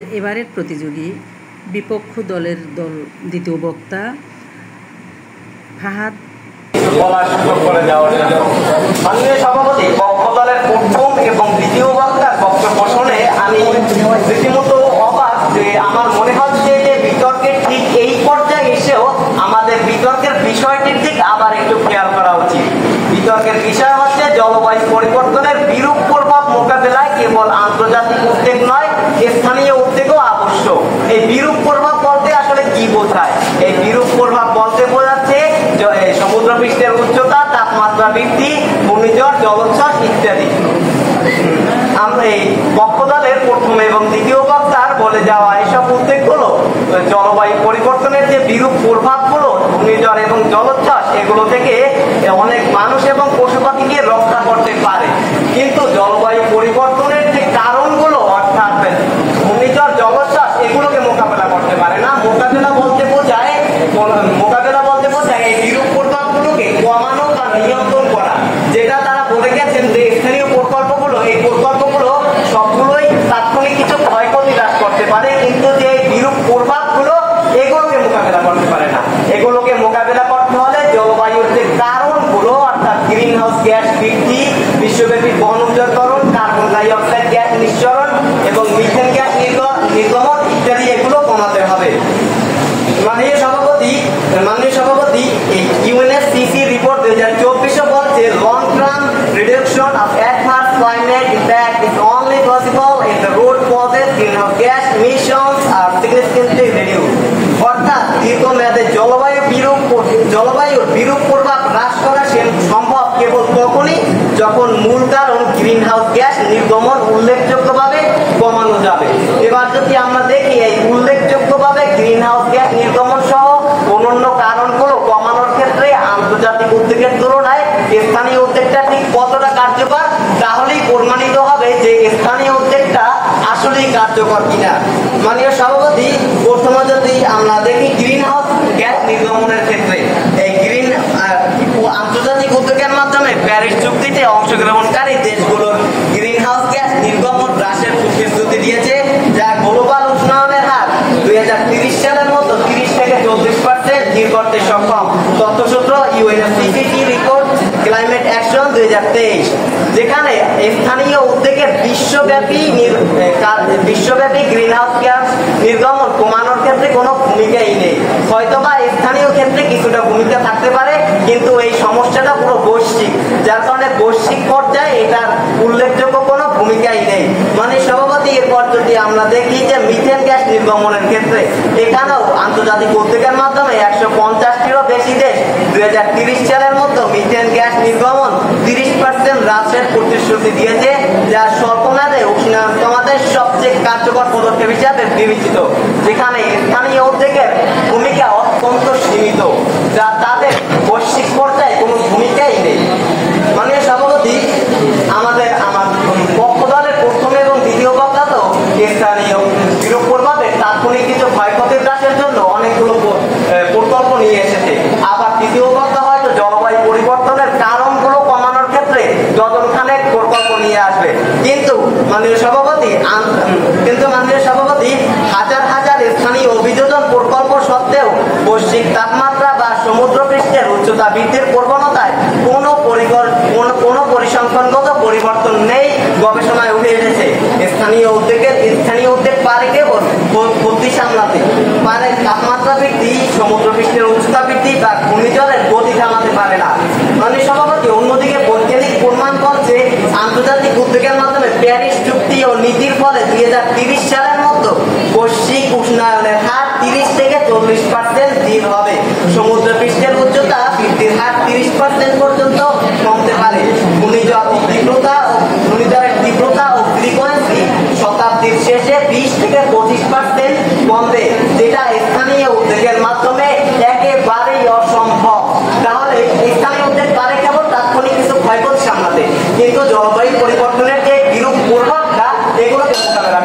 এবারের প্রতিযোগী বিপক্ষ দলের দ্বিতীয় বক্তা ফাহাদ মাননীয় সভাপতি, পক্ষ দলের প্রথম এবং দ্বিতীয় বক্তার বক্তব্য শুনে আমি রীতিমতো অবাক যে আমার মনে হচ্ছে যে বিতর্কের ঠিক এই পর্যায়ে এসেও আমাদের বিতর্কের বিষয়টির দিক আবার একটু খেয়াল করা উচিত। বিতর্কের বিষয় হচ্ছে জলবায়ু পরিবর্তনের বিরূপ প্রভাব মোকাবেলায় কেবল আন্তর্জাতিক উদ্যোগ নয়, স্থানীয় উদ্যোগও আবশ্যক। এই বিরূপ প্রভাব বলতে আসলে কি বোঝায়? এই বিরূপ প্রভাব বলতে বোঝাচ্ছে সমুদ্র পৃষ্ঠের উচ্চতা, তাপমাত্রা বৃদ্ধি, ঘূর্ণিঝড়, জলোচ্ছ্বাস ইত্যাদি। আমরা এই পক্ষ দলের প্রথম এবং দ্বিতীয় বক্তার বলে যাওয়া এসব উদ্যোগগুলো জলবায়ু পরিবর্তনের যে বিরূপ প্রভাবগুলো, ঘূর্ণিঝড় এবং জলোচ্ছ্বাস, এগুলো থেকে অনেক মানুষ এবং পশু পাখিকে রক্ষা করতে পারে। কিন্তু জলবায়ু পরিবর্তনের যে কারণগুলো, অর্থাৎ ঘূর্ণিঝড়, জলোচ্ছ্বাস, এগুলোকে মোকাবেলা করতে পারে না। মোকাবেলা বলতে বোঝায় এই বিরূপ প্রভাবগুলোকে কমানো বা নিয়ন্ত্রণ করা। যেটা তারা বলে গেছেন যে স্থানীয় প্রকল্পগুলো, এই প্রকল্পগুলো সবগুলোই তাৎক্ষণিক কিছু ক্ষয়ক্ষতি হ্রাস করতে পারে, কিন্তু যে বিরূপ প্রভাবগুলো এগুলোকে মোকাবেলা করতে পারে না। এগুলোকে মোকাবেলা করতে হলে জলবায়ুর যে কারণগুলো, অর্থাৎ গ্রিন হাউস গ্যাস বৃদ্ধি, বিশ্বব্যাপী বনউজাড়করণ, কার্বন ডাই অক্সাইড গ্যাস নিঃসরণ এবং মিথেন গ্যাস নির্গমন ইত্যাদি, এগুলো কমাতে হবে। মাননীয় সভাপতি, এই ইউএনএফসিসি রিপোর্ট 2024 বলছে long term reduction of adverse climate impact is only possible if the root causes greenhouse gas emissions are significantly reduced. অর্থাৎ দীর্ঘমেয়াদে জলবায়ুর বিরূপ প্রভাব হ্রাস করা সম্ভব কেবল তখনই যখন মূল কারণ গ্রিনহাউস গ্যাস নির্গমন উল্লেখযোগ্যভাবে কমানো যাবে। এবার যদি আমরা দেখি এই উল্লেখযোগ্যভাবে গ্রিনহাউস গ্যাস নির্গমন সহ অন্যান্য কারণগুলো কমানোর ক্ষেত্রে আন্তর্জাতিক উদ্যোগের তুলনায় স্থানীয় উদ্যোগটা ঠিক কতটা কার্যকর, তাহলেই প্রমাণিত হবে যে স্থানীয় উদ্যোগটা আসলেই কার্যকর কিনা। মাননীয় সভাপতি, প্রথমে যদি আমরা দেখি গ্রিনহাউস গ্যাস নির্গমনের ক্ষেত্রে এই আন্তর্জাতিক উদ্যোগের মাধ্যমে প্যারিস চুক্তিতে অংশগ্রহণকারী দেশগুলোর গ্রিনহাউস গ্যাস নির্গমন হ্রাসের প্রতিশ্রুতি দিয়েছে, যা গ্লোবাল উষ্ণায়নের হার 2030 সালের মধ্যে 30 থেকে 40% স্থির করতে সক্ষম। তথ্যসূত্র ইউএনএফসিসি রিপোর্ট ক্লাইমেট অ্যাকশন 2023, যেখানে স্থানীয় উদ্যোগের বিশ্বব্যাপী গ্রিনহাউস গ্যাস নির্গমন কমানোর ক্ষেত্রে কোনো ভূমিকাই নেই। হয়তোবা স্থানীয় ক্ষেত্রে কিছুটা ভূমিকা থাকতে পারে, কিন্তু এই সমস্যাটা পুরো বৈশ্বিক, যার কারণে বৈশ্বিক পর্যায়ে এটার উল্লেখযোগ্য কোনো ভূমিকাই নেই। মানে সভাপতি, এরপর যদি আমরা দেখি যে মিথেন গ্যাস নির্গমনের ক্ষেত্রে এখানেও আন্তর্জাতিক উদ্যোগের মাধ্যমে 150টিরও বেশি দেশ 2030 সালের মধ্যে মিথেন গ্যাস নির্গমন 30% হ্রাসের প্রতিশ্রুতি দিয়েছে, যা স্বল্পমেয়াদে উষ্ণায়ন কমাতে সবচেয়ে কার্যকর পদক্ষেপ হিসাবে বিবেচিত। যেখানে স্থানীয় উদ্যোগের ভূমিকা অত্যন্ত সীমিত, যা তাদের বৈশ্বিক পর্যায়ে কোনো ভূমিকাই নেই। মাননীয় সভাপতি, আমার পক্ষ দলের প্রথম এবং দ্বিতীয় বক্তা তো স্থানীয় বিরূপ প্রভাবে তাৎক্ষণিক কিছু ক্ষয়ক্ষতি হ্রাসের জন্য অনেকগুলো প্রকল্প নিয়ে এসেছে। আবার তৃতীয় বক্তা হয়তো জলবায়ু পরিবর্তনের কারণগুলো কমানোর ক্ষেত্রে ডজনখানেক প্রকল্প নিয়ে আসবে। কিন্তু মাননীয় সভাপতি, হাজার হাজার স্থানীয় অভিযোজন প্রকল্প সত্ত্বেও বৈশ্বিক তাপমাত্রা বা সমুদ্র পৃষ্ঠের উচ্চতা বৃদ্ধির প্রবণতায় কোনো পরিসংখ্যানগত পরিবর্তন নেই গবেষণায় উঠে এসেছে। স্থানীয় উদ্যোগ পারে কেবল ক্ষতি সামলাতে পারে, তাপমাত্রা বৃদ্ধি, সমুদ্র পৃষ্ঠের উচ্চতা বৃদ্ধি বা ঘূর্ণিঝড়ের গতি থামাতে পারে না। মাননীয় সভাপতি, অন্যদিকে বৈজ্ঞানিক প্রমাণ বলছে আন্তর্জাতিক উদ্যোগের মাধ্যমে প্যারিস চুক্তি ও নীতির ফলে 2030 সালের মধ্যে বৈশ্বিক উষ্ণায়নের হার 30 থেকে 40% স্থির হবে। সমুদ্র পৃষ্ঠের উচ্চতা বৃদ্ধির হার 30% পর্যন্ত কমতে পারে। ঘূর্ণিঝড়ের তীব্রতা ও ফ্রিকোয়েন্সি শতাব্দীর শেষে 20 থেকে 25% কমবে, যেটা স্থানীয় উদ্যোগের মাধ্যমে একেবারেই অসম্ভব। তাহলে স্থানীয় উদ্যোগ পারে কেবল তাৎক্ষণিক কিছু ক্ষয়ক্ষতি সামলাতে, কিন্তু জলবায়ু পরিবর্তনের যে বিরূপ প্রভাবটা এগুলোকে মোকাবেলা